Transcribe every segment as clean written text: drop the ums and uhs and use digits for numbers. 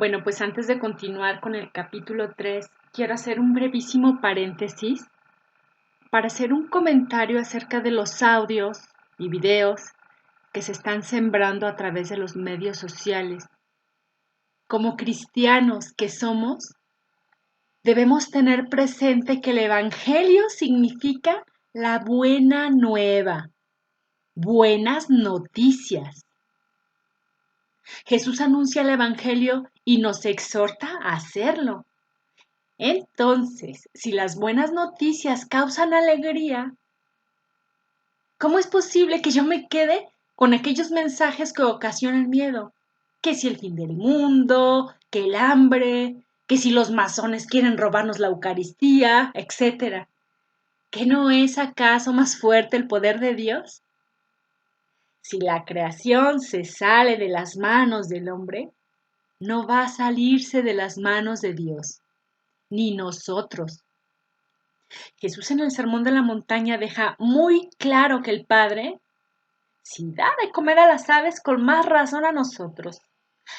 Bueno, pues antes de continuar con el capítulo 3, quiero hacer un brevísimo paréntesis para hacer un comentario acerca de los audios y videos que se están sembrando a través de los medios sociales. Como cristianos que somos, debemos tener presente que el Evangelio significa la buena nueva, buenas noticias. Jesús anuncia el Evangelio y nos exhorta a hacerlo. Entonces, si las buenas noticias causan alegría, ¿cómo es posible que yo me quede con aquellos mensajes que ocasionan miedo? Que si el fin del mundo, que el hambre, que si los masones quieren robarnos la Eucaristía, etcétera. ¿Que no es acaso más fuerte el poder de Dios? Si la creación se sale de las manos del hombre, no va a salirse de las manos de Dios, ni nosotros. Jesús en el Sermón de la Montaña deja muy claro que el Padre, si da de comer a las aves, con más razón a nosotros.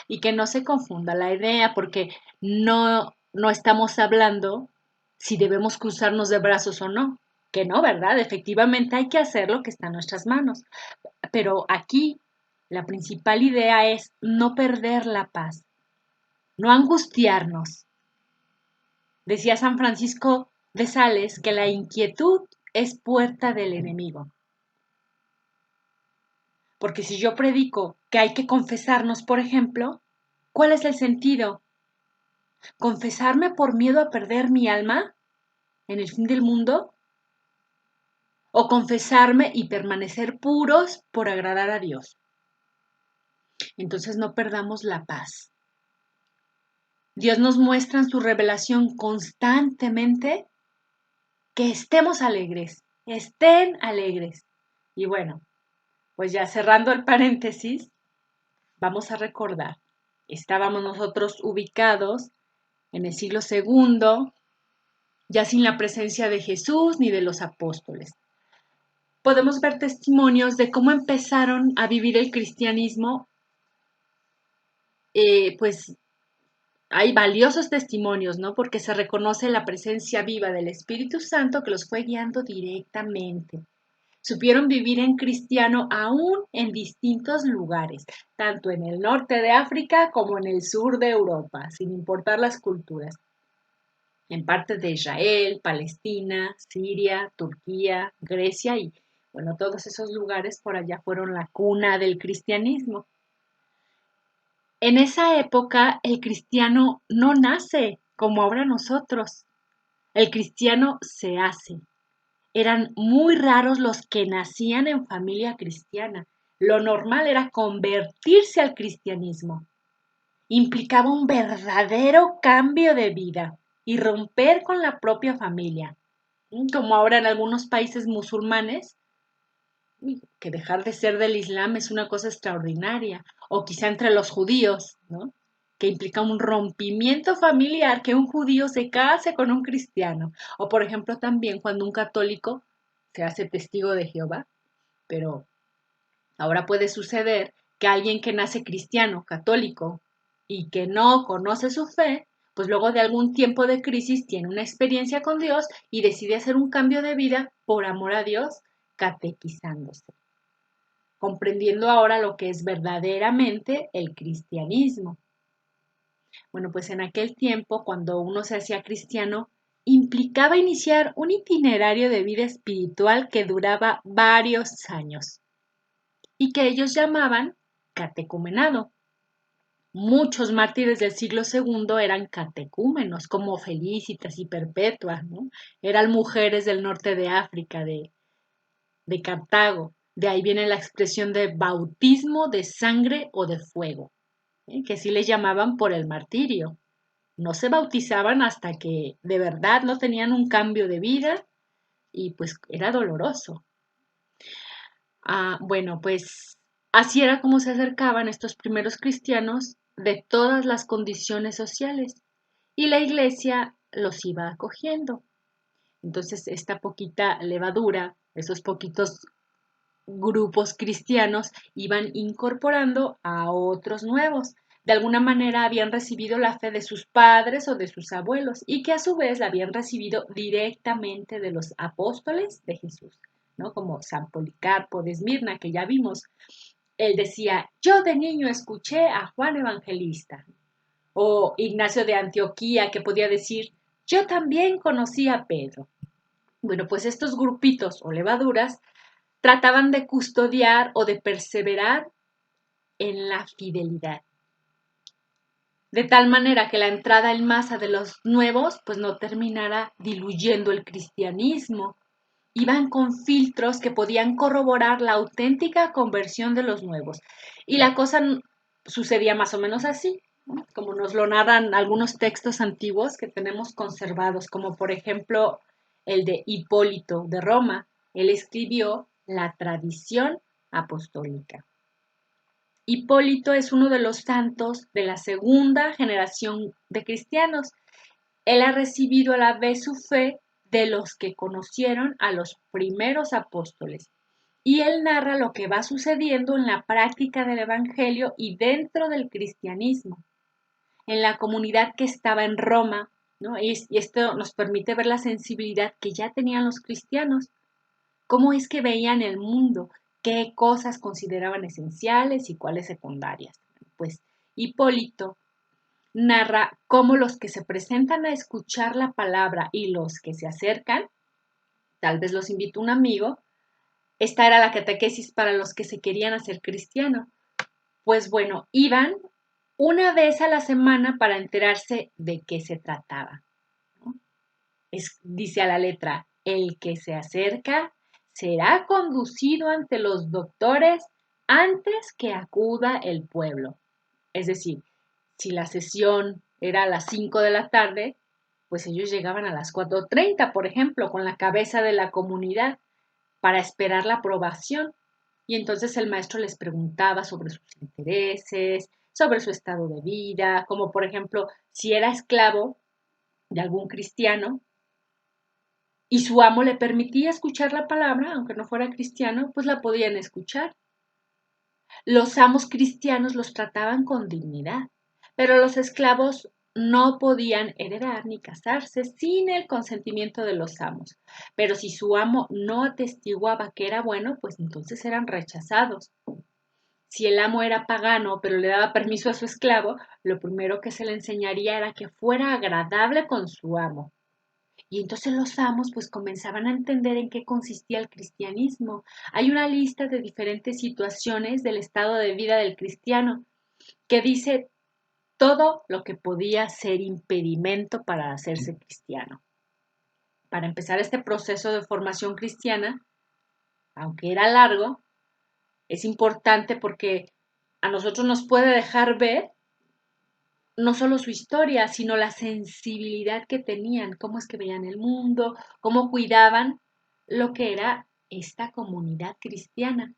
Y que no se confunda la idea, porque no estamos hablando si debemos cruzarnos de brazos o no. Que no, ¿verdad? Efectivamente hay que hacer lo que está en nuestras manos. Pero aquí la principal idea es no perder la paz, no angustiarnos. Decía San Francisco de Sales que la inquietud es puerta del enemigo. Porque si yo predico que hay que confesarnos, por ejemplo, ¿cuál es el sentido? ¿Confesarme por miedo a perder mi alma en el fin del mundo? ¿O confesarme y permanecer puros por agradar a Dios? Entonces no perdamos la paz. Dios nos muestra en su revelación constantemente que estemos alegres, estén alegres. Y bueno, pues ya cerrando el paréntesis, vamos a recordar, estábamos nosotros ubicados en el siglo segundo, ya sin la presencia de Jesús ni de los apóstoles. Podemos ver testimonios de cómo empezaron a vivir el cristianismo, pues hay valiosos testimonios, ¿no? Porque se reconoce la presencia viva del Espíritu Santo que los fue guiando directamente. Supieron vivir en cristiano aún en distintos lugares, tanto en el norte de África como en el sur de Europa, sin importar las culturas. En partes de Israel, Palestina, Siria, Turquía, Grecia y, bueno, todos esos lugares por allá fueron la cuna del cristianismo. En esa época el cristiano no nace como ahora nosotros, el cristiano se hace. Eran muy raros los que nacían en familia cristiana. Lo normal era convertirse al cristianismo. Implicaba un verdadero cambio de vida y romper con la propia familia. Como ahora en algunos países musulmanes, que dejar de ser del Islam es una cosa extraordinaria. O quizá entre los judíos, ¿no? Que implica un rompimiento familiar, que un judío se case con un cristiano. O por ejemplo también cuando un católico se hace testigo de Jehová. Pero ahora puede suceder que alguien que nace cristiano, católico, y que no conoce su fe, pues luego de algún tiempo de crisis tiene una experiencia con Dios y decide hacer un cambio de vida por amor a Dios, catequizándose, comprendiendo ahora lo que es verdaderamente el cristianismo. Bueno, pues en aquel tiempo, cuando uno se hacía cristiano, implicaba iniciar un itinerario de vida espiritual que duraba varios años y que ellos llamaban catecumenado. Muchos mártires del siglo segundo eran catecúmenos, como Felicitas y Perpetua, ¿no? Eran mujeres del norte de África, de Cartago. De ahí viene la expresión de bautismo de sangre o de fuego, que sí le llamaban por el martirio. No se bautizaban hasta que de verdad no tenían un cambio de vida y pues era doloroso. Bueno, pues así era como se acercaban estos primeros cristianos de todas las condiciones sociales y la iglesia los iba acogiendo. Entonces, esta poquita levadura, esos poquitos grupos cristianos iban incorporando a otros nuevos, de alguna manera habían recibido la fe de sus padres o de sus abuelos y que a su vez la habían recibido directamente de los apóstoles de Jesús, ¿no? Como San Policarpo de Esmirna, que ya vimos. Él decía, yo de niño escuché a Juan Evangelista. O Ignacio de Antioquía, que podía decir, yo también conocí a Pedro. Bueno, pues estos grupitos o levaduras trataban de custodiar o de perseverar en la fidelidad. De tal manera que la entrada en masa de los nuevos pues no terminara diluyendo el cristianismo. Iban con filtros que podían corroborar la auténtica conversión de los nuevos. Y la cosa sucedía más o menos así, ¿no? Como nos lo narran algunos textos antiguos que tenemos conservados, como por ejemplo el de Hipólito de Roma. Él escribió la tradición apostólica. Hipólito es uno de los santos de la segunda generación de cristianos. Él ha recibido a la vez su fe de los que conocieron a los primeros apóstoles. Y él narra lo que va sucediendo en la práctica del Evangelio y dentro del cristianismo, en la comunidad que estaba en Roma, ¿no? Y esto nos permite ver la sensibilidad que ya tenían los cristianos, cómo es que veían el mundo, qué cosas consideraban esenciales y cuáles secundarias. Pues Hipólito narra cómo los que se presentan a escuchar la palabra y los que se acercan, tal vez los invitó un amigo, esta era la catequesis para los que se querían hacer cristianos. Pues bueno, iban una vez a la semana para enterarse de qué se trataba, ¿no? Dice a la letra, el que se acerca será conducido ante los doctores antes que acuda el pueblo. Es decir, si la sesión era a las 5 de la tarde, pues ellos llegaban a las 4:30, por ejemplo, con la cabeza de la comunidad para esperar la aprobación. Y entonces el maestro les preguntaba sobre sus intereses, sobre su estado de vida, como por ejemplo, si era esclavo de algún cristiano y su amo le permitía escuchar la palabra, aunque no fuera cristiano, pues la podían escuchar. Los amos cristianos los trataban con dignidad, pero los esclavos no podían heredar ni casarse sin el consentimiento de los amos. Pero si su amo no atestiguaba que era bueno, pues entonces eran rechazados. Si el amo era pagano, pero le daba permiso a su esclavo, lo primero que se le enseñaría era que fuera agradable con su amo. Y entonces los amos pues comenzaban a entender en qué consistía el cristianismo. Hay una lista de diferentes situaciones del estado de vida del cristiano que dice todo lo que podía ser impedimento para hacerse cristiano. Para empezar este proceso de formación cristiana, aunque era largo, es importante porque a nosotros nos puede dejar ver no solo su historia, sino la sensibilidad que tenían, cómo es que veían el mundo, cómo cuidaban lo que era esta comunidad cristiana.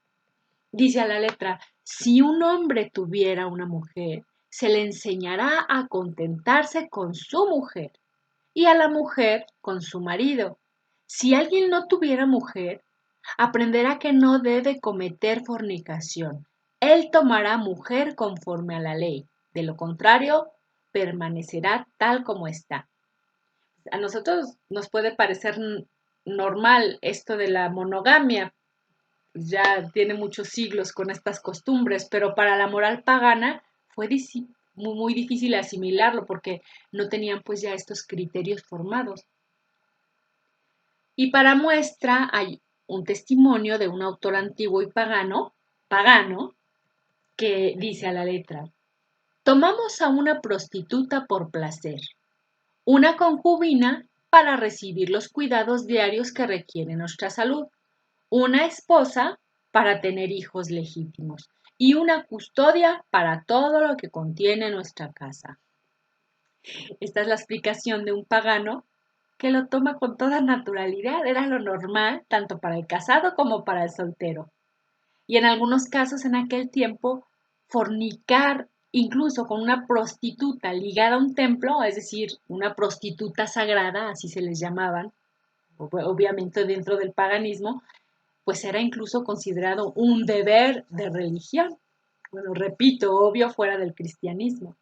Dice a la letra, si un hombre tuviera una mujer, se le enseñará a contentarse con su mujer y a la mujer con su marido. Si alguien no tuviera mujer, aprenderá que no debe cometer fornicación. Él tomará mujer conforme a la ley. De lo contrario, permanecerá tal como está. A nosotros nos puede parecer normal esto de la monogamia, ya tiene muchos siglos con estas costumbres, pero para la moral pagana fue muy, muy difícil asimilarlo porque no tenían pues ya estos criterios formados. Y para muestra hay un testimonio de un autor antiguo y pagano, que dice a la letra, tomamos a una prostituta por placer, una concubina para recibir los cuidados diarios que requiere nuestra salud, una esposa para tener hijos legítimos y una custodia para todo lo que contiene nuestra casa. Esta es la explicación de un pagano que lo toma con toda naturalidad, era lo normal tanto para el casado como para el soltero. Y en algunos casos en aquel tiempo, fornicar incluso con una prostituta ligada a un templo, es decir, una prostituta sagrada, así se les llamaban, obviamente dentro del paganismo, pues era incluso considerado un deber de religión. Bueno, repito, obvio fuera del cristianismo.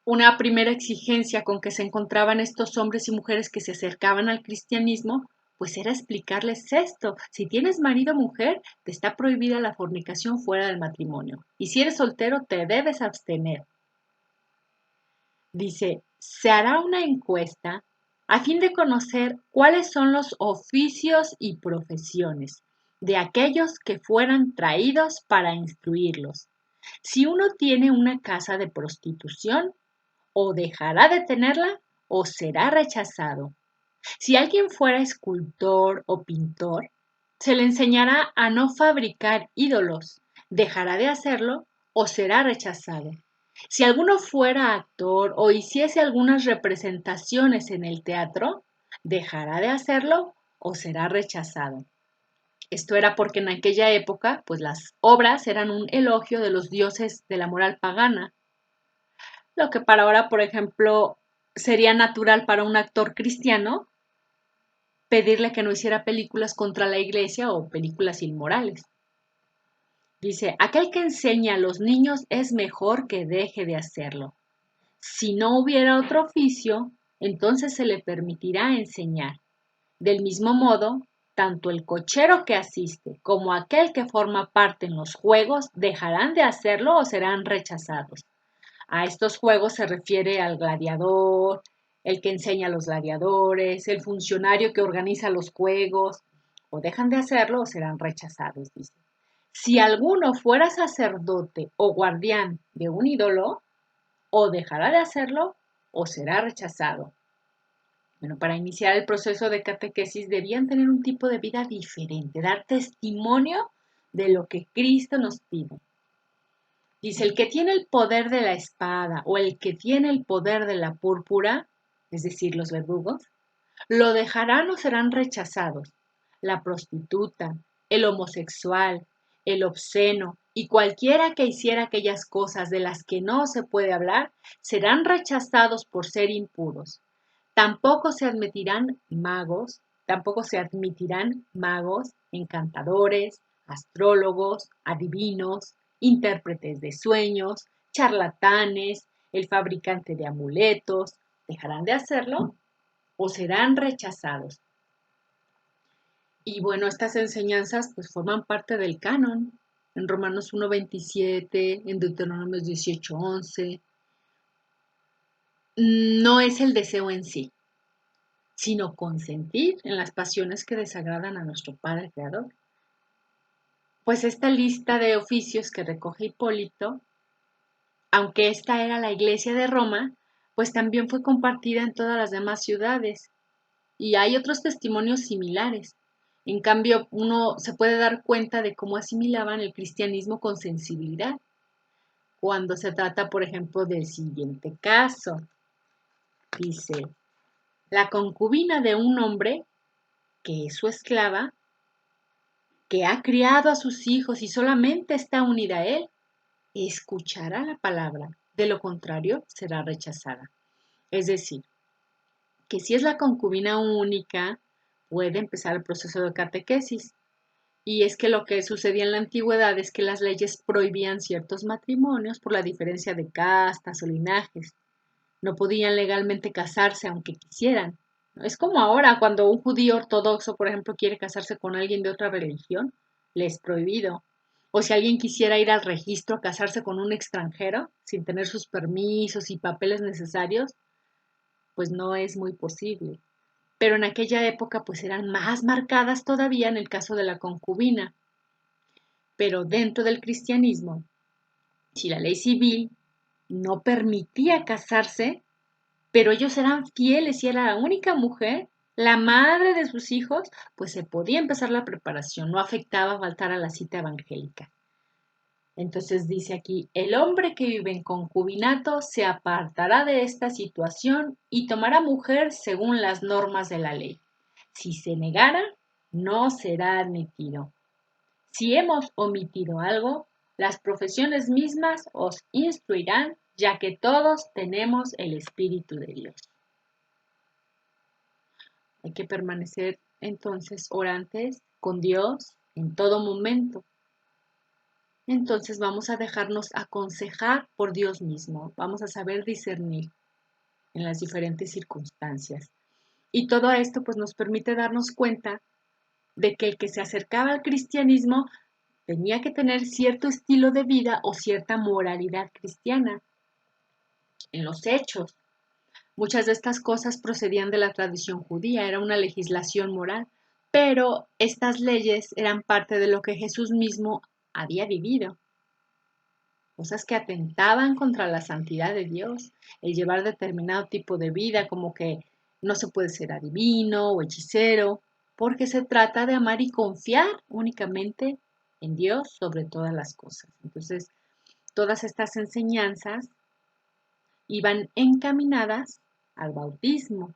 Una primera exigencia con que se encontraban estos hombres y mujeres que se acercaban al cristianismo, pues era explicarles esto. Si tienes marido o mujer, te está prohibida la fornicación fuera del matrimonio. Y si eres soltero, te debes abstener. Dice, se hará una encuesta a fin de conocer cuáles son los oficios y profesiones de aquellos que fueran traídos para instruirlos. Si uno tiene una casa de prostitución, o dejará de tenerla o será rechazado. Si alguien fuera escultor o pintor, se le enseñará a no fabricar ídolos, dejará de hacerlo o será rechazado. Si alguno fuera actor o hiciese algunas representaciones en el teatro, dejará de hacerlo o será rechazado. Esto era porque en aquella época, pues las obras eran un elogio de los dioses de la moral pagana, lo que para ahora, por ejemplo, sería natural para un actor cristiano pedirle que no hiciera películas contra la iglesia o películas inmorales. Dice, aquel que enseña a los niños es mejor que deje de hacerlo. Si no hubiera otro oficio, entonces se le permitirá enseñar. Del mismo modo, tanto el cochero que asiste como aquel que forma parte en los juegos dejarán de hacerlo o serán rechazados. A estos juegos se refiere al gladiador, el que enseña a los gladiadores, el funcionario que organiza los juegos, o dejan de hacerlo o serán rechazados, dice. Si alguno fuera sacerdote o guardián de un ídolo, o dejará de hacerlo o será rechazado. Bueno, para iniciar el proceso de catequesis debían tener un tipo de vida diferente, dar testimonio de lo que Cristo nos pide. Dice, el que tiene el poder de la espada o el que tiene el poder de la púrpura, es decir, los verdugos, lo dejarán o serán rechazados. La prostituta, el homosexual, el obsceno y cualquiera que hiciera aquellas cosas de las que no se puede hablar, serán rechazados por ser impuros. Tampoco se admitirán magos, encantadores, astrólogos, adivinos, intérpretes de sueños, charlatanes, el fabricante de amuletos. ¿Dejarán de hacerlo o serán rechazados? Y bueno, estas enseñanzas pues forman parte del canon. En Romanos 1:27, en Deuteronomio 18:11. No es el deseo en sí, sino consentir en las pasiones que desagradan a nuestro Padre Creador. Pues esta lista de oficios que recoge Hipólito, aunque esta era la iglesia de Roma, pues también fue compartida en todas las demás ciudades. Y hay otros testimonios similares. En cambio, uno se puede dar cuenta de cómo asimilaban el cristianismo con sensibilidad. Cuando se trata, por ejemplo, del siguiente caso. Dice, la concubina de un hombre, que es su esclava, que ha criado a sus hijos y solamente está unida a él, escuchará la palabra, de lo contrario será rechazada. Es decir, que si es la concubina única, puede empezar el proceso de catequesis. Y es que lo que sucedía en la antigüedad es que las leyes prohibían ciertos matrimonios por la diferencia de castas o linajes. No podían legalmente casarse aunque quisieran. Es como ahora, cuando un judío ortodoxo, por ejemplo, quiere casarse con alguien de otra religión, le es prohibido. O si alguien quisiera ir al registro a casarse con un extranjero, sin tener sus permisos y papeles necesarios, pues no es muy posible. Pero en aquella época pues eran más marcadas todavía en el caso de la concubina. Pero dentro del cristianismo, si la ley civil no permitía casarse, pero ellos eran fieles y era la única mujer, la madre de sus hijos, pues se podía empezar la preparación, no afectaba faltar a la cita evangélica. Entonces dice aquí, el hombre que vive en concubinato se apartará de esta situación y tomará mujer según las normas de la ley. Si se negara, no será admitido. Si hemos omitido algo, las profesiones mismas os instruirán, ya que todos tenemos el Espíritu de Dios. Hay que permanecer entonces orantes con Dios en todo momento. entonces vamos a dejarnos aconsejar por Dios mismo, vamos a saber discernir en las diferentes circunstancias. Y todo esto pues nos permite darnos cuenta de que el que se acercaba al cristianismo tenía que tener cierto estilo de vida o cierta moralidad cristiana en los hechos. Muchas de estas cosas procedían de la tradición judía, era una legislación moral, pero estas leyes eran parte de lo que Jesús mismo había vivido, cosas que atentaban contra la santidad de Dios, el llevar determinado tipo de vida, como que no se puede ser adivino o hechicero, porque se trata de amar y confiar únicamente en Dios sobre todas las cosas. Entonces, todas estas enseñanzas iban encaminadas al bautismo.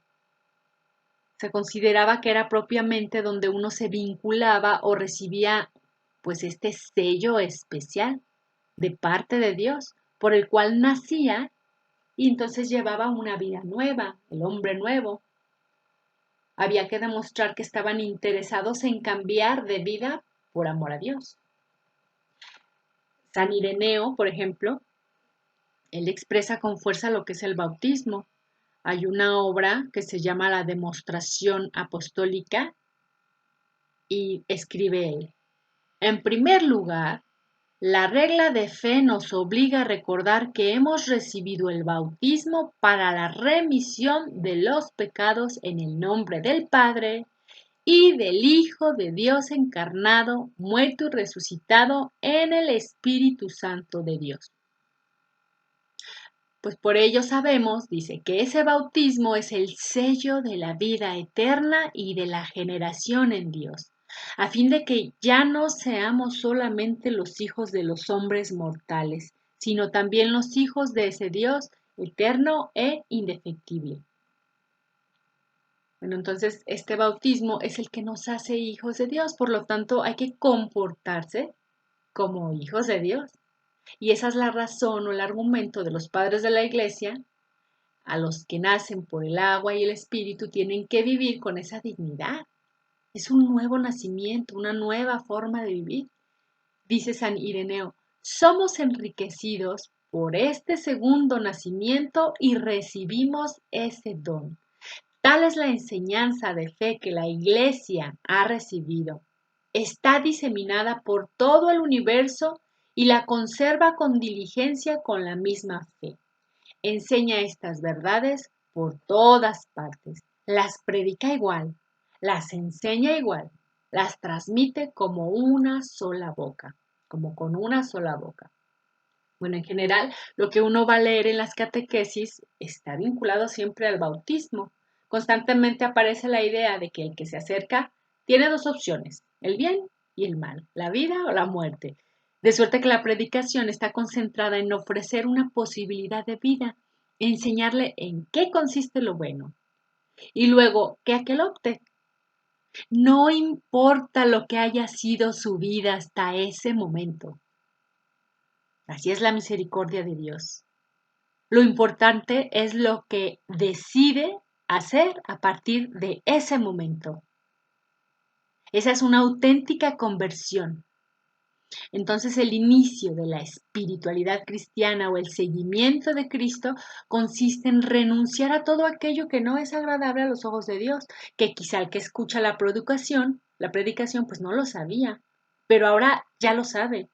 Se consideraba que era propiamente donde uno se vinculaba o recibía pues este sello especial de parte de Dios, por el cual nacía y entonces llevaba una vida nueva, el hombre nuevo. Había que demostrar que estaban interesados en cambiar de vida por amor a Dios. San Ireneo, por ejemplo, él expresa con fuerza lo que es el bautismo. Hay una obra que se llama La Demostración Apostólica y escribe él: en primer lugar, la regla de fe nos obliga a recordar que hemos recibido el bautismo para la remisión de los pecados en el nombre del Padre y del Hijo de Dios encarnado, muerto y resucitado en el Espíritu Santo de Dios. Pues por ello sabemos, dice, que ese bautismo es el sello de la vida eterna y de la generación en Dios, a fin de que ya no seamos solamente los hijos de los hombres mortales, sino también los hijos de ese Dios eterno e indefectible. Bueno, entonces este bautismo es el que nos hace hijos de Dios, por lo tanto hay que comportarse como hijos de Dios. Y esa es la razón o el argumento de los padres de la iglesia: a los que nacen por el agua y el espíritu tienen que vivir con esa dignidad. Es un nuevo nacimiento, una nueva forma de vivir. Dice San Ireneo: somos enriquecidos por este segundo nacimiento y recibimos ese don. Tal es la enseñanza de fe que la Iglesia ha recibido. Está diseminada por todo el universo y la conserva con diligencia con la misma fe. Enseña estas verdades por todas partes, las predica igual, las enseña igual, las transmite como una sola boca, como con una sola boca. Bueno, en general, lo que uno va a leer en las catequesis está vinculado siempre al bautismo. Constantemente aparece la idea de que el que se acerca tiene dos opciones: el bien y el mal, la vida o la muerte. De suerte que la predicación está concentrada en ofrecer una posibilidad de vida, enseñarle en qué consiste lo bueno y luego que aquel opte. No importa lo que haya sido su vida hasta ese momento. Así es la misericordia de Dios. Lo importante es lo que decide hacer a partir de ese momento. Esa es una auténtica conversión. Entonces el inicio de la espiritualidad cristiana o el seguimiento de Cristo consiste en renunciar a todo aquello que no es agradable a los ojos de Dios, que quizá el que escucha la predicación pues no lo sabía, pero ahora ya lo sabe.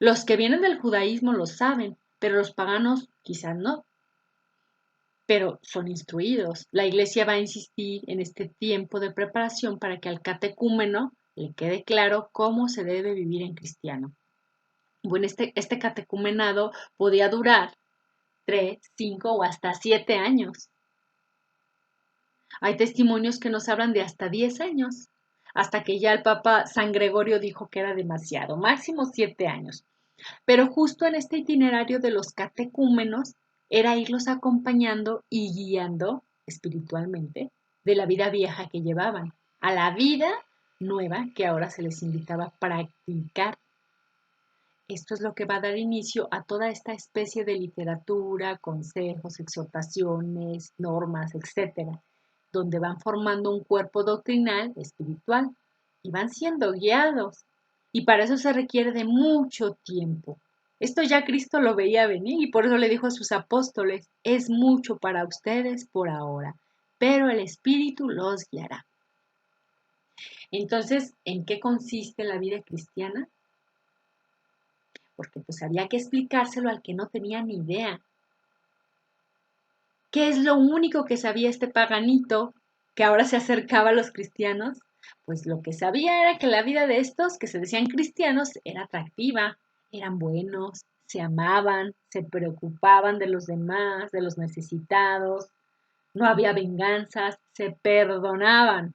Los que vienen del judaísmo lo saben, pero los paganos quizás no, pero son instruidos. La iglesia va a insistir en este tiempo de preparación para que al catecúmeno le quede claro cómo se debe vivir en cristiano. Bueno, este catecumenado podía durar 3, 5 o hasta 7 años. Hay testimonios que nos hablan de hasta 10 años, hasta que ya el Papa San Gregorio dijo que era demasiado, máximo 7 años. Pero justo en este itinerario de los catecúmenos era irlos acompañando y guiando espiritualmente de la vida vieja que llevaban a la vida nueva que ahora se les invitaba a practicar. Esto es lo que va a dar inicio a toda esta especie de literatura, consejos, exhortaciones, normas, etcétera, donde van formando un cuerpo doctrinal, espiritual, y van siendo guiados. y para eso se requiere de mucho tiempo. Esto ya Cristo lo veía venir y por eso le dijo a sus apóstoles, es mucho para ustedes por ahora, pero el Espíritu los guiará. Entonces, ¿en qué consiste la vida cristiana? Porque pues había que explicárselo al que no tenía ni idea. ¿Qué es lo único que sabía este paganito que ahora se acercaba a los cristianos? Pues lo que sabía era que la vida de estos que se decían cristianos era atractiva, eran buenos, se amaban, se preocupaban de los demás, de los necesitados, no había venganzas, se perdonaban,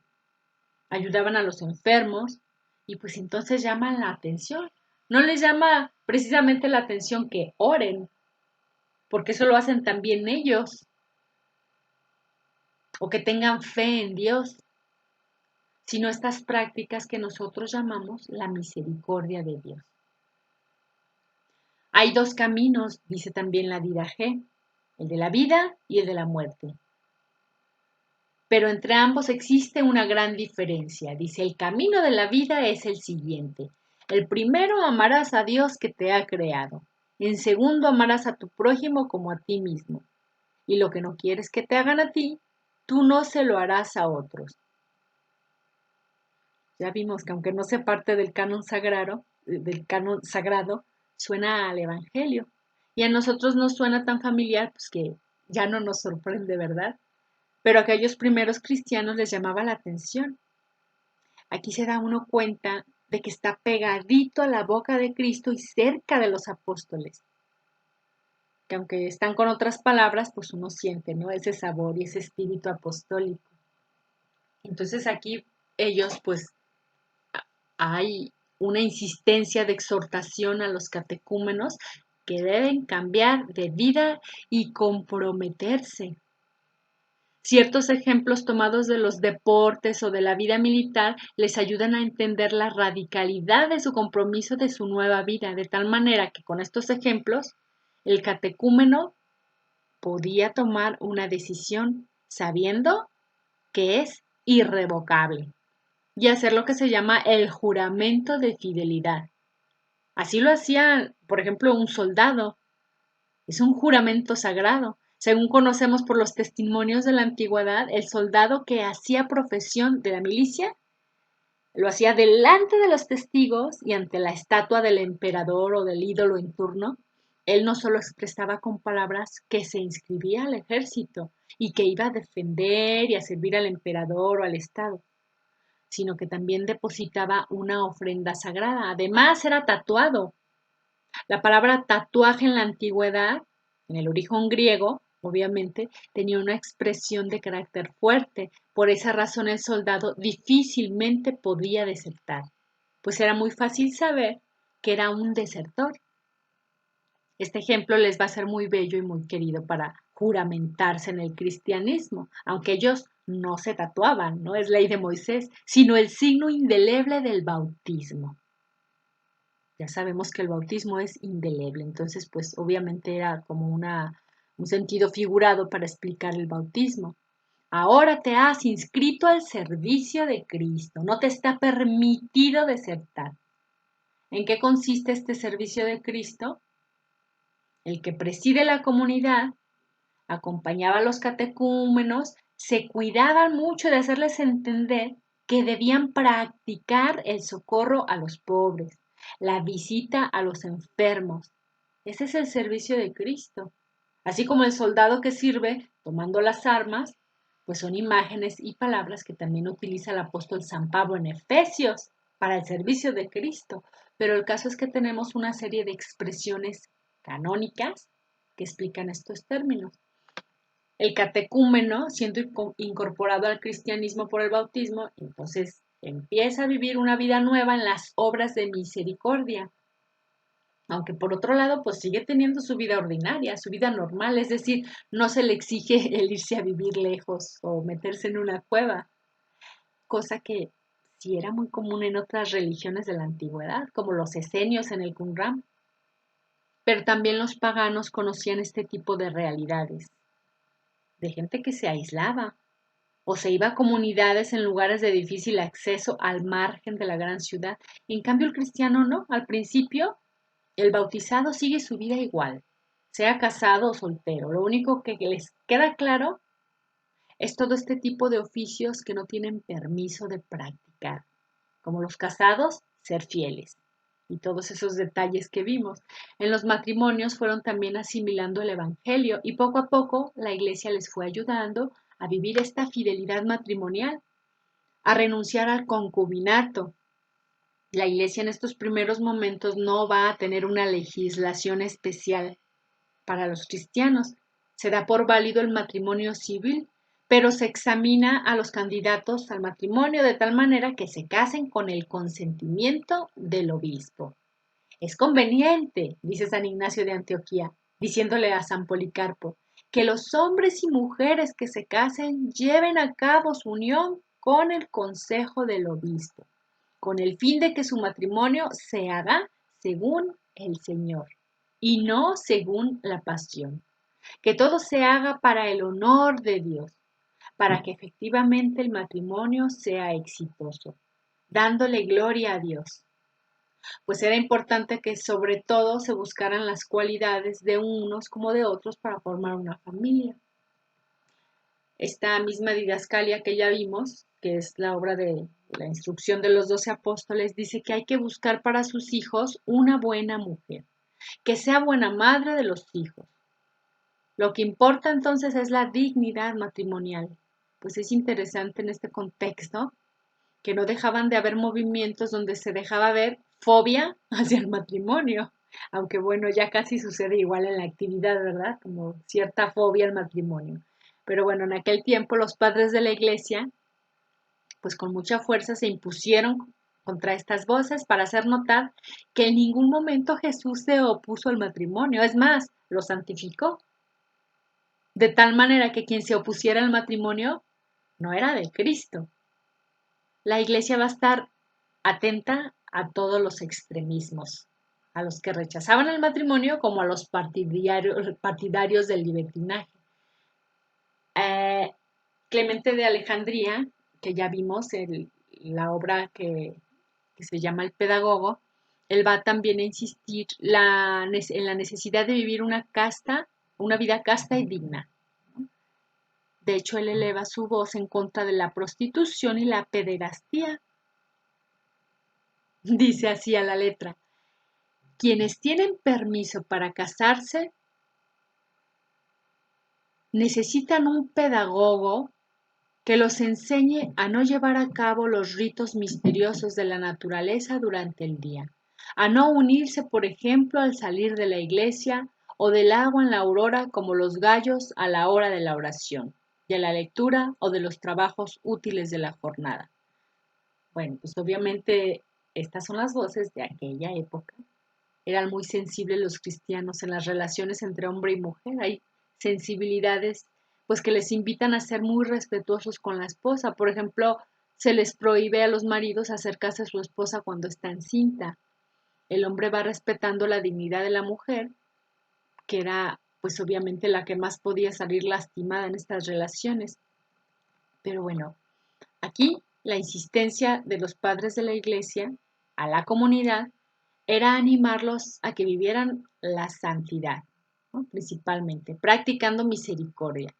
ayudaban a los enfermos y pues entonces llaman la atención. No les llama precisamente la atención que oren, porque eso lo hacen también ellos, o que tengan fe en Dios, sino estas prácticas que nosotros llamamos la misericordia de Dios. Hay dos caminos, dice también la Didache, el de la vida y el de la muerte. Pero entre ambos existe una gran diferencia. Dice, el camino de la vida es el siguiente. El primero, amarás a Dios que te ha creado. En segundo, amarás a tu prójimo como a ti mismo. Y lo que no quieres que te hagan a ti, tú no se lo harás a otros. Ya vimos que aunque no sea parte del canon sagrado, suena al Evangelio. Y a nosotros nos suena tan familiar, pues que ya no nos sorprende, ¿verdad? Pero a aquellos primeros cristianos les llamaba la atención. Aquí se da uno cuenta de que está pegadito a la boca de Cristo y cerca de los apóstoles. Que aunque están con otras palabras, pues uno siente, ¿no? Ese sabor y ese espíritu apostólico. Entonces aquí ellos, pues, hay una insistencia de exhortación a los catecúmenos que deben cambiar de vida y comprometerse. Ciertos ejemplos tomados de los deportes o de la vida militar les ayudan a entender la radicalidad de su compromiso de su nueva vida, de tal manera que con estos ejemplos el catecúmeno podía tomar una decisión sabiendo que es irrevocable y hacer lo que se llama el juramento de fidelidad. Así lo hacía, por ejemplo, un soldado. Es un juramento sagrado. Según conocemos por los testimonios de la antigüedad, el soldado que hacía profesión de la milicia lo hacía delante de los testigos y ante la estatua del emperador o del ídolo en turno. Él no solo expresaba con palabras que se inscribía al ejército y que iba a defender y a servir al emperador o al Estado, sino que también depositaba una ofrenda sagrada. Además, era tatuado. La palabra tatuaje en la antigüedad, en el origen griego, obviamente, tenía una expresión de carácter fuerte. Por esa razón el soldado difícilmente podía desertar, pues era muy fácil saber que era un desertor. Este ejemplo les va a ser muy bello y muy querido para juramentarse en el cristianismo, aunque ellos no se tatuaban, no es ley de Moisés, sino el signo indeleble del bautismo. Ya sabemos que el bautismo es indeleble, entonces pues obviamente era como un sentido figurado para explicar el bautismo. Ahora te has inscrito al servicio de Cristo, no te está permitido desertar. ¿En qué consiste este servicio de Cristo? El que preside la comunidad acompañaba a los catecúmenos, se cuidaban mucho de hacerles entender que debían practicar el socorro a los pobres, la visita a los enfermos. Ese es el servicio de Cristo. Así como el soldado que sirve tomando las armas, pues son imágenes y palabras que también utiliza el apóstol San Pablo en Efesios para el servicio de Cristo. Pero el caso es que tenemos una serie de expresiones canónicas que explican estos términos. El catecúmeno, siendo incorporado al cristianismo por el bautismo, entonces empieza a vivir una vida nueva en las obras de misericordia. Aunque por otro lado, pues sigue teniendo su vida ordinaria, su vida normal, es decir, no se le exige el irse a vivir lejos o meterse en una cueva, cosa que sí era muy común en otras religiones de la antigüedad, como los esenios en el Qumran. Pero también los paganos conocían este tipo de realidades, de gente que se aislaba, o se iba a comunidades en lugares de difícil acceso al margen de la gran ciudad. En cambio, el cristiano no. Al principio, el bautizado sigue su vida igual, sea casado o soltero. Lo único que les queda claro es todo este tipo de oficios que no tienen permiso de practicar, como los casados, ser fieles. Y todos esos detalles que vimos. En los matrimonios fueron también asimilando el Evangelio y poco a poco la iglesia les fue ayudando a vivir esta fidelidad matrimonial, a renunciar al concubinato. La iglesia en estos primeros momentos no va a tener una legislación especial para los cristianos. Se da por válido el matrimonio civil, pero se examina a los candidatos al matrimonio de tal manera que se casen con el consentimiento del obispo. Es conveniente, dice San Ignacio de Antioquía, diciéndole a San Policarpo, que los hombres y mujeres que se casen lleven a cabo su unión con el consejo del obispo, con el fin de que su matrimonio se haga según el Señor y no según la pasión. Que todo se haga para el honor de Dios, para que efectivamente el matrimonio sea exitoso, dándole gloria a Dios. Pues era importante que sobre todo se buscaran las cualidades de unos como de otros para formar una familia. Esta misma didascalia que ya vimos, que es la obra de la instrucción de los 12 apóstoles, dice que hay que buscar para sus hijos una buena mujer, que sea buena madre de los hijos. Lo que importa entonces es la dignidad matrimonial. Pues es interesante en este contexto que no dejaban de haber movimientos donde se dejaba ver fobia hacia el matrimonio, aunque bueno, ya casi sucede igual en la actividad, ¿verdad? Como cierta fobia al matrimonio. Pero bueno, en aquel tiempo los padres de la iglesia, pues con mucha fuerza se impusieron contra estas voces para hacer notar que en ningún momento Jesús se opuso al matrimonio, es más, lo santificó. De tal manera que quien se opusiera al matrimonio no era de Cristo. La iglesia va a estar atenta a todos los extremismos, a los que rechazaban el matrimonio como a los partidarios del libertinaje. Clemente de Alejandría, que ya vimos en la obra que se llama El Pedagogo, él va también a insistir en la necesidad de vivir una vida casta y digna. De hecho, él eleva su voz en contra de la prostitución y la pederastía. Dice así a la letra: quienes tienen permiso para casarse necesitan un pedagogo que los enseñe a no llevar a cabo los ritos misteriosos de la naturaleza durante el día, a no unirse, por ejemplo, al salir de la iglesia o del agua en la aurora como los gallos a la hora de la oración, de la lectura o de los trabajos útiles de la jornada. Bueno, pues obviamente estas son las voces de aquella época. Eran muy sensibles los cristianos en las relaciones entre hombre y mujer. Hay sensibilidades pues que les invitan a ser muy respetuosos con la esposa. Por ejemplo, se les prohíbe a los maridos acercarse a su esposa cuando está encinta. El hombre va respetando la dignidad de la mujer, que era pues obviamente la que más podía salir lastimada en estas relaciones. Pero bueno, aquí la insistencia de los padres de la iglesia a la comunidad era animarlos a que vivieran la santidad, ¿no? Principalmente, practicando misericordia.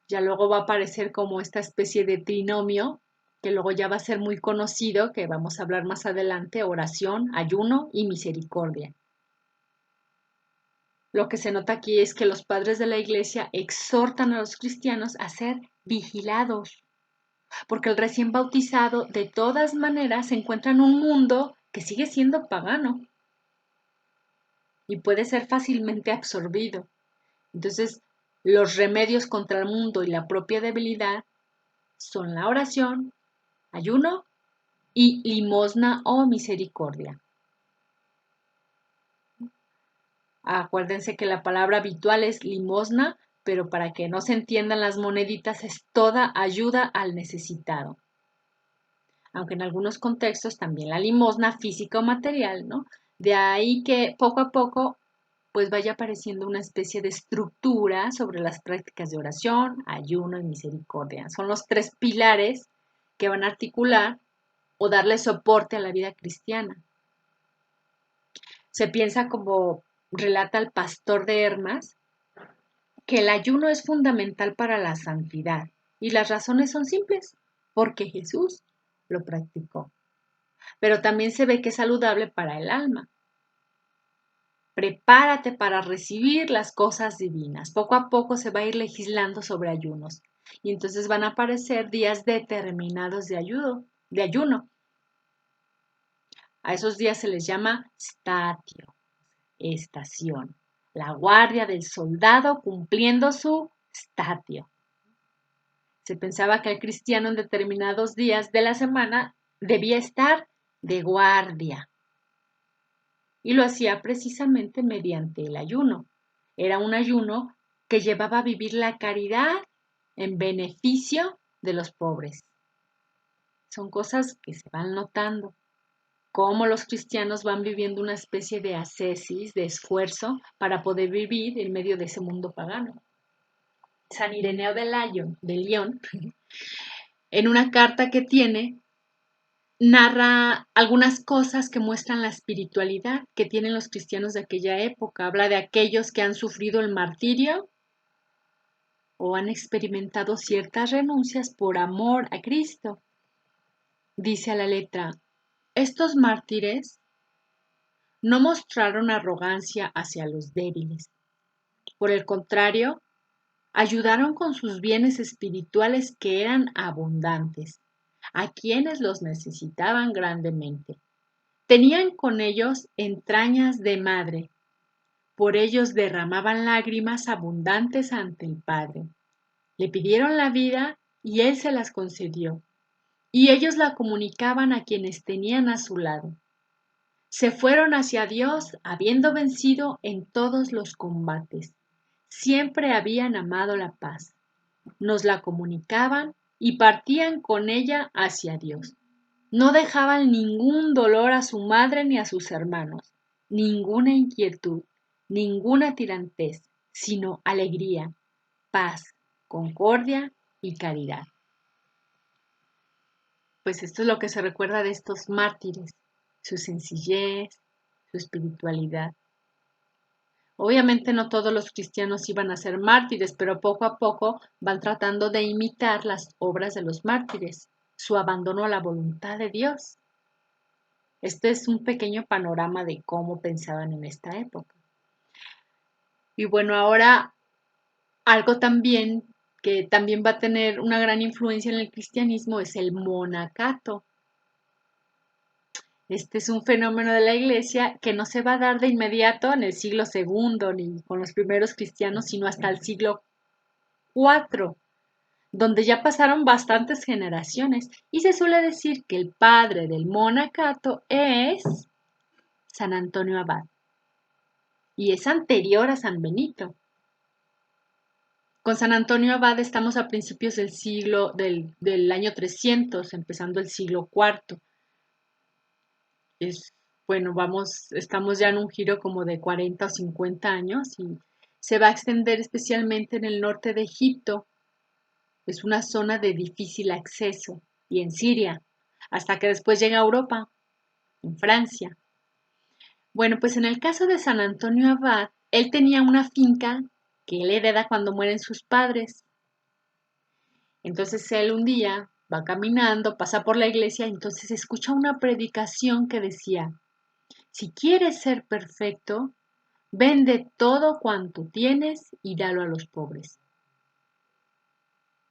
Ya luego va a aparecer como esta especie de trinomio, que luego ya va a ser muy conocido, que vamos a hablar más adelante: oración, ayuno y misericordia. Lo que se nota aquí es que los padres de la iglesia exhortan a los cristianos a ser vigilados, porque el recién bautizado de todas maneras se encuentra en un mundo que sigue siendo pagano y puede ser fácilmente absorbido. Entonces, los remedios contra el mundo y la propia debilidad son la oración, ayuno y limosna o misericordia. Acuérdense que la palabra habitual es limosna, pero para que no se entiendan las moneditas, es toda ayuda al necesitado. Aunque en algunos contextos también la limosna física o material, ¿no? De ahí que poco a poco pues vaya apareciendo una especie de estructura sobre las prácticas de oración, ayuno y misericordia. Son los tres pilares que van a articular o darle soporte a la vida cristiana. Se piensa, como relata el pastor de Hermas, que el ayuno es fundamental para la santidad y las razones son simples, porque Jesús lo practicó. Pero también se ve que es saludable para el alma. Prepárate para recibir las cosas divinas. Poco a poco se va a ir legislando sobre ayunos y entonces van a aparecer días determinados de ayuno. A esos días se les llama statio, estación, la guardia del soldado cumpliendo su statio. Se pensaba que el cristiano en determinados días de la semana debía estar de guardia y lo hacía precisamente mediante el ayuno. Era un ayuno que llevaba a vivir la caridad en beneficio de los pobres. Son cosas que se van notando, cómo los cristianos van viviendo una especie de ascesis, de esfuerzo para poder vivir en medio de ese mundo pagano. San Ireneo de León, en una carta que tiene, narra algunas cosas que muestran la espiritualidad que tienen los cristianos de aquella época. Habla de aquellos que han sufrido el martirio o han experimentado ciertas renuncias por amor a Cristo. Dice a la letra, estos mártires no mostraron arrogancia hacia los débiles. Por el contrario, ayudaron con sus bienes espirituales que eran abundantes a quienes los necesitaban grandemente. Tenían con ellos entrañas de madre, por ellos derramaban lágrimas abundantes ante el Padre. Le pidieron la vida y Él se las concedió, y ellos la comunicaban a quienes tenían a su lado. Se fueron hacia Dios habiendo vencido en todos los combates. Siempre habían amado la paz. Nos la comunicaban y partían con ella hacia Dios. No dejaban ningún dolor a su madre ni a sus hermanos, ninguna inquietud, ninguna tirantez, sino alegría, paz, concordia y caridad. Pues esto es lo que se recuerda de estos mártires, su sencillez, su espiritualidad. Obviamente no todos los cristianos iban a ser mártires, pero poco a poco van tratando de imitar las obras de los mártires, su abandono a la voluntad de Dios. Este es un pequeño panorama de cómo pensaban en esta época. Y bueno, ahora algo también que también va a tener una gran influencia en el cristianismo es el monacato. Este es un fenómeno de la iglesia que no se va a dar de inmediato en el siglo segundo ni con los primeros cristianos, sino hasta el siglo IV, donde ya pasaron bastantes generaciones. Y se suele decir que el padre del monacato es San Antonio Abad y es anterior a San Benito. Con San Antonio Abad estamos a principios del año 300, empezando el siglo IV. Bueno, estamos ya en un giro como de 40 o 50 años y se va a extender especialmente en el norte de Egipto. Es una zona de difícil acceso y en Siria, hasta que después llega a Europa, en Francia. Bueno, pues en el caso de San Antonio Abad, él tenía una finca que él hereda cuando mueren sus padres. Entonces él un día va caminando, pasa por la iglesia y entonces escucha una predicación que decía, si quieres ser perfecto, vende todo cuanto tienes y dalo a los pobres.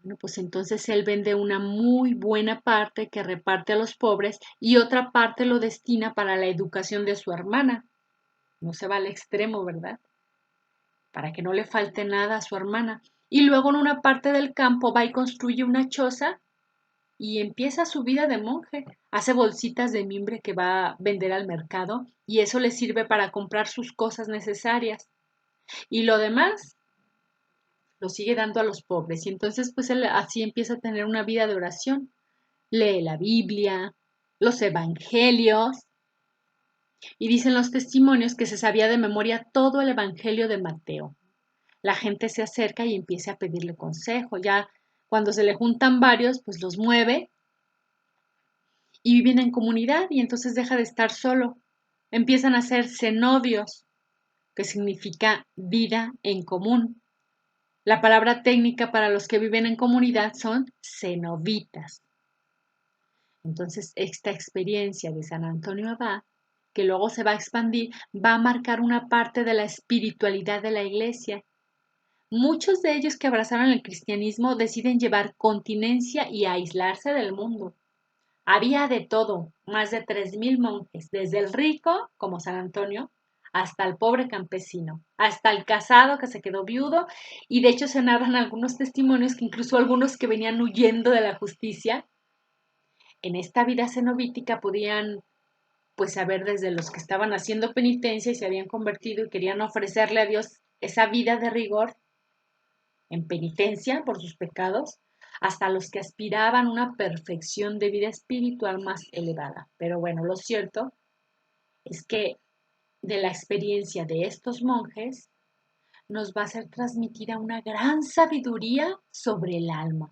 Bueno, pues entonces él vende una muy buena parte que reparte a los pobres y otra parte lo destina para la educación de su hermana. No se va al extremo, ¿verdad? Para que no le falte nada a su hermana. Y luego en una parte del campo va y construye una choza y empieza su vida de monje. Hace bolsitas de mimbre que va a vender al mercado y eso le sirve para comprar sus cosas necesarias. Y lo demás lo sigue dando a los pobres. Y entonces pues él así empieza a tener una vida de oración. Lee la Biblia, los evangelios Y dicen los testimonios que se sabía de memoria todo el Evangelio de Mateo. La gente se acerca y empieza a pedirle consejo. Ya cuando se le juntan varios, pues los mueve y viven en comunidad y entonces deja de estar solo. Empiezan a ser cenobios, que significa vida en común. La palabra técnica para los que viven en comunidad son cenobitas. Entonces, esta experiencia de San Antonio Abad, que luego se va a expandir, va a marcar una parte de la espiritualidad de la iglesia. Muchos de ellos que abrazaron el cristianismo deciden llevar continencia y aislarse del mundo. Había de todo, más de 3,000 monjes, desde el rico, como San Antonio, hasta el pobre campesino, hasta el casado que se quedó viudo, y de hecho se narran algunos testimonios que incluso algunos que venían huyendo de la justicia, en esta vida cenobítica podían pues saber desde los que estaban haciendo penitencia y se habían convertido y querían ofrecerle a Dios esa vida de rigor en penitencia por sus pecados, hasta los que aspiraban a una perfección de vida espiritual más elevada. Pero bueno, lo cierto es que de la experiencia de estos monjes nos va a ser transmitida una gran sabiduría sobre el alma,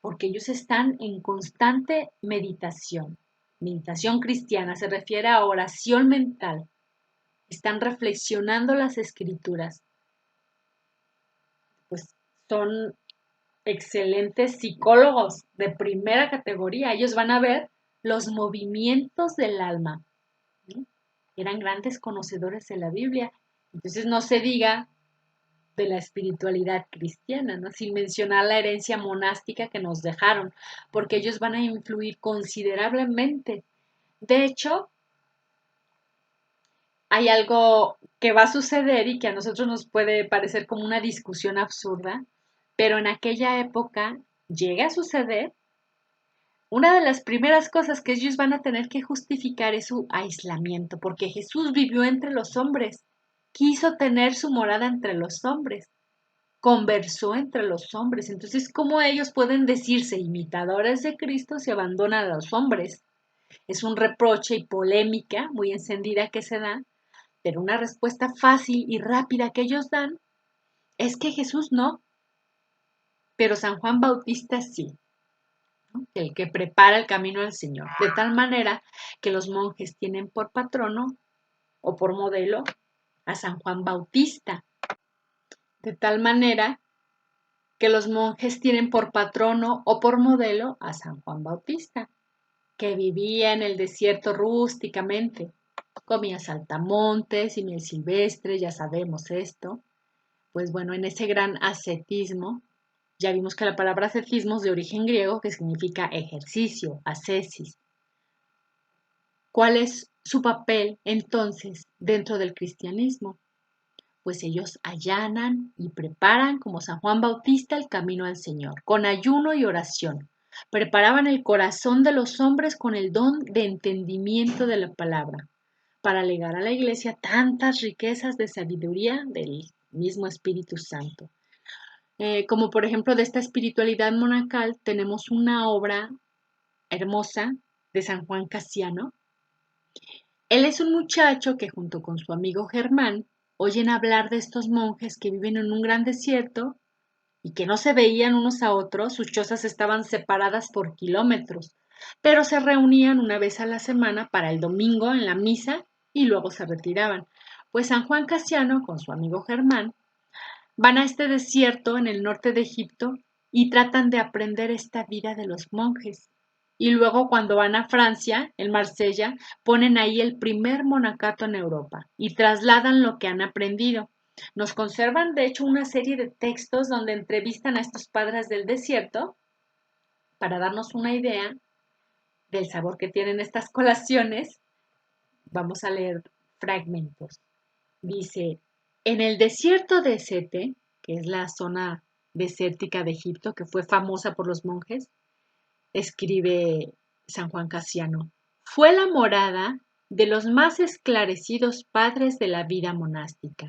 porque ellos están en constante meditación. Meditación cristiana se refiere a oración mental. Están reflexionando las escrituras, pues son excelentes psicólogos de primera categoría. Ellos van a ver los movimientos del alma. ¿Sí? Eran grandes conocedores de la Biblia. Entonces no se diga de la espiritualidad cristiana, ¿no? Sin mencionar la herencia monástica que nos dejaron, porque ellos van a influir considerablemente. De hecho, hay algo que va a suceder y que a nosotros nos puede parecer como una discusión absurda, pero en aquella época llega a suceder. Una de las primeras cosas que ellos van a tener que justificar es su aislamiento, porque Jesús vivió entre los hombres, quiso tener su morada entre los hombres, conversó entre los hombres. Entonces, ¿cómo ellos pueden decirse imitadores de Cristo si abandonan a los hombres? Es un reproche y polémica muy encendida que se da, pero una respuesta fácil y rápida que ellos dan es que Jesús no, pero San Juan Bautista sí, el que prepara el camino al Señor, de tal manera que los monjes tienen por patrono o por modelo a San Juan Bautista, de tal manera que los monjes tienen por patrono o por modelo a San Juan Bautista, que vivía en el desierto rústicamente, comía saltamontes y miel silvestre, ya sabemos esto. Pues bueno, en ese gran ascetismo, ya vimos que la palabra ascetismo es de origen griego que significa ejercicio, ascesis. ¿Cuál es su papel entonces dentro del cristianismo? Pues ellos allanan y preparan, como San Juan Bautista, el camino al Señor, con ayuno y oración. Preparaban el corazón de los hombres con el don de entendimiento de la palabra, para legar a la iglesia tantas riquezas de sabiduría del mismo Espíritu Santo. Como por ejemplo de esta espiritualidad monacal tenemos una obra hermosa de San Juan Casiano. Él es un muchacho que junto con su amigo Germán oyen hablar de estos monjes que viven en un gran desierto y que no se veían unos a otros, sus chozas estaban separadas por kilómetros, pero se reunían una vez a la semana para el domingo en la misa y luego se retiraban. Pues San Juan Casiano con su amigo Germán van a este desierto en el norte de Egipto y tratan de aprender esta vida de los monjes. Y luego cuando van a Francia, en Marsella, ponen ahí el primer monacato en Europa y trasladan lo que han aprendido. Nos conservan, de hecho, una serie de textos donde entrevistan a estos padres del desierto para darnos una idea del sabor que tienen estas colaciones. Vamos a leer fragmentos. Dice, en el desierto de Sete, que es la zona desértica de Egipto, que fue famosa por los monjes, escribe San Juan Casiano, fue la morada de los más esclarecidos padres de la vida monástica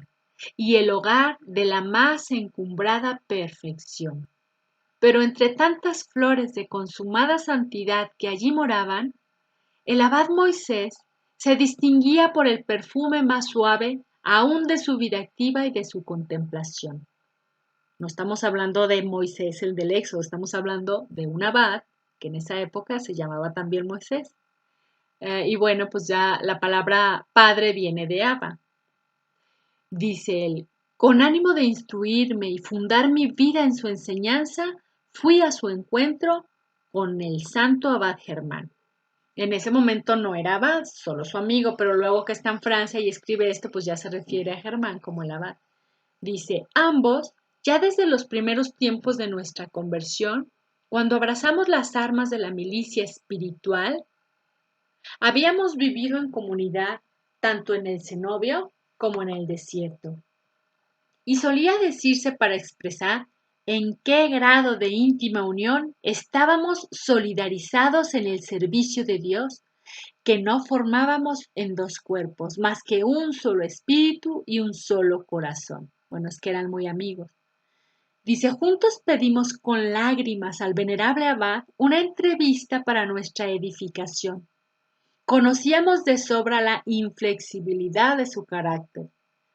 y el hogar de la más encumbrada perfección. Pero entre tantas flores de consumada santidad que allí moraban, el abad Moisés Se distinguía por el perfume más suave aún de su vida activa y de su contemplación. No estamos hablando de Moisés, el del Éxodo, estamos hablando de un abad que en esa época se llamaba también Moisés. Y bueno, pues ya la palabra padre viene de Abba. Dice él, con ánimo de instruirme y fundar mi vida en su enseñanza, fui a su encuentro con el santo abad Germán. En ese momento no era abad, solo su amigo, pero luego que está en Francia y escribe esto, pues ya se refiere a Germán como el abad. Dice, ambos, ya desde los primeros tiempos de nuestra conversión, cuando abrazamos las armas de la milicia espiritual, habíamos vivido en comunidad tanto en el cenobio como en el desierto. Y solía decirse para expresar en qué grado de íntima unión estábamos solidarizados en el servicio de Dios, que no formábamos en dos cuerpos, más que un solo espíritu y un solo corazón. Bueno, es que eran muy amigos. Dice, juntos pedimos con lágrimas al venerable abad una entrevista para nuestra edificación. Conocíamos de sobra la inflexibilidad de su carácter.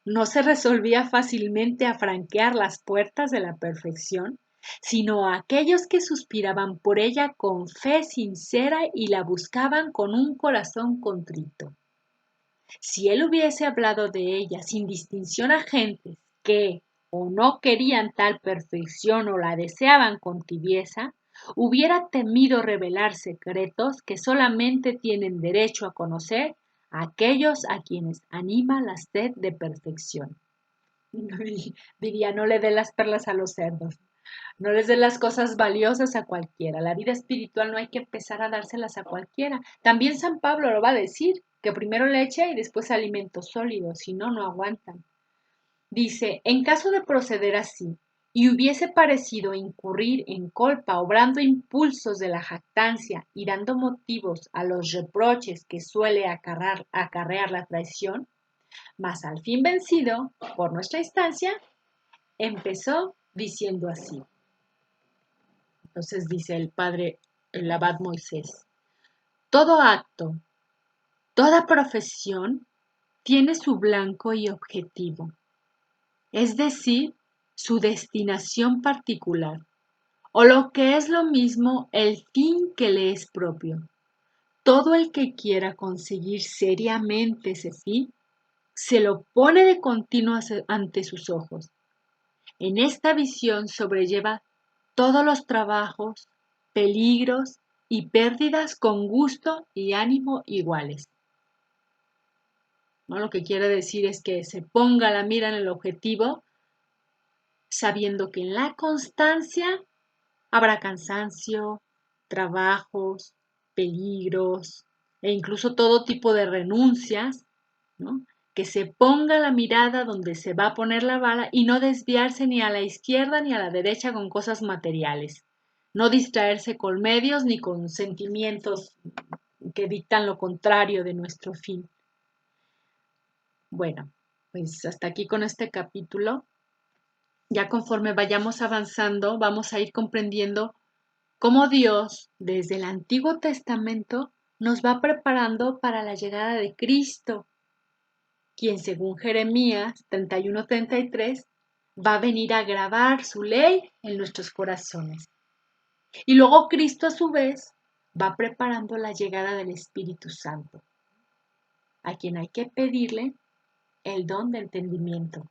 No se resolvía fácilmente a franquear las puertas de la perfección, sino a aquellos que suspiraban por ella con fe sincera y la buscaban con un corazón contrito. Si él hubiese hablado de ella sin distinción a gentes que o no querían tal perfección o la deseaban con tibieza, hubiera temido revelar secretos que solamente tienen derecho a conocer aquellos a quienes anima la sed de perfección. Diría, no le dé las perlas a los cerdos, no les dé las cosas valiosas a cualquiera. La vida espiritual no hay que empezar a dárselas a cualquiera. También San Pablo lo va a decir, que primero leche y después alimentos sólidos, si no, no aguantan. Dice, en caso de proceder así, y hubiese parecido incurrir en culpa, obrando impulsos de la jactancia y dando motivos a los reproches que suele acarrear la traición, mas al fin vencido por nuestra instancia, empezó diciendo así. Entonces dice el padre, el abad Moisés, todo acto, toda profesión tiene su blanco y objetivo, es decir, su destinación particular, o lo que es lo mismo, el fin que le es propio. Todo el que quiera conseguir seriamente ese fin, se lo pone de continuo ante sus ojos. En esta visión sobrelleva todos los trabajos, peligros y pérdidas con gusto y ánimo iguales. ¿No? Lo que quiere decir es que se ponga la mira en el objetivo, sabiendo que en la constancia habrá cansancio, trabajos, peligros e incluso todo tipo de renuncias, ¿no? Que se ponga la mirada donde se va a poner la bala y no desviarse ni a la izquierda ni a la derecha con cosas materiales. No distraerse con medios ni con sentimientos que dictan lo contrario de nuestro fin. Bueno, pues hasta aquí con este capítulo. Ya conforme vayamos avanzando, vamos a ir comprendiendo cómo Dios, desde el Antiguo Testamento, nos va preparando para la llegada de Cristo, quien según Jeremías 31:33 va a venir a grabar su ley en nuestros corazones. Y luego Cristo a su vez va preparando la llegada del Espíritu Santo, a quien hay que pedirle el don de entendimiento,